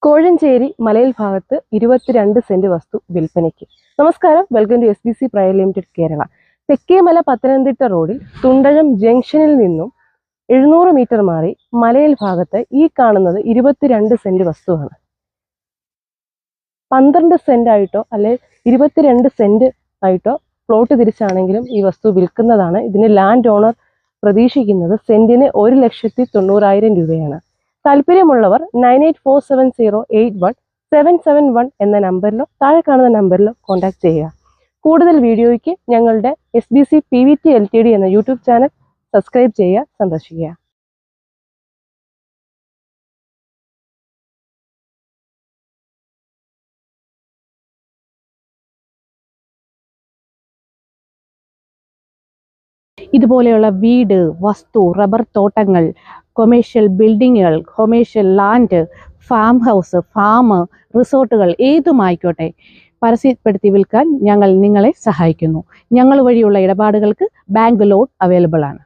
കോഴഞ്ചേരി മലയിൽ ഭാഗത്ത് 22 സെന്റ് വസ്തു വിൽപ്പനയ്ക്ക്. നമസ്കാരം, welcome to SBC private limited Kerala. Thekkemala Pathanamthitta റോഡിൽ തുണ്ടഴം ജംഗ്ഷനിൽ നിന്നും 700 മീറ്റർ മാറി മലയിൽ ഭാഗത്ത് ഈ കാണുന്നത് 22 സെന്റ് വസ്തുവാണ്. 12 സെന്റ് ആയിട്ടോ അല്ലെ 22 സെന്റ് ആയിട്ടോ പ്ലോട്ട് തിരിച്ചാണെങ്കിലും ഈ വസ്തു വിൽക്കുന്നതാണ്. ഇതിന് ലാൻഡ് ഓണർ പ്രതീക്ഷിക്കുന്നത് സെന്റിന് 1,90,000 രൂപയാണ്. താല്പര്യമുള്ളവർ 9847081771 എന്ന നമ്പറിലോ താഴെ കാണുന്ന നമ്പറിലോ കോൺടാക്ട് ചെയ്യുക. കൂടുതൽ വീഡിയോയ്ക്ക് ഞങ്ങളുടെ SBC PVT Ltd എന്ന യൂട്യൂബ് ചാനൽ സബ്സ്ക്രൈബ് ചെയ്യുക, സന്ദർശിക്കുക. ഇതുപോലെയുള്ള വീട്, വസ്തു, റബ്ബർ തോട്ടങ്ങൾ, കൊമേഴ്ഷ്യൽ ബിൽഡിങ്ങുകൾ, commercial land, farm house, farm, റിസോർട്ടുകൾ ഏതുമായിക്കോട്ടെ പരസ്യപ്പെടുത്തി വിൽക്കാൻ ഞങ്ങൾ നിങ്ങളെ സഹായിക്കുന്നു. ഞങ്ങൾ വഴിയുള്ള ഇടപാടുകൾക്ക് ബാങ്ക് ലോൺ അവൈലബിൾ ആണ്.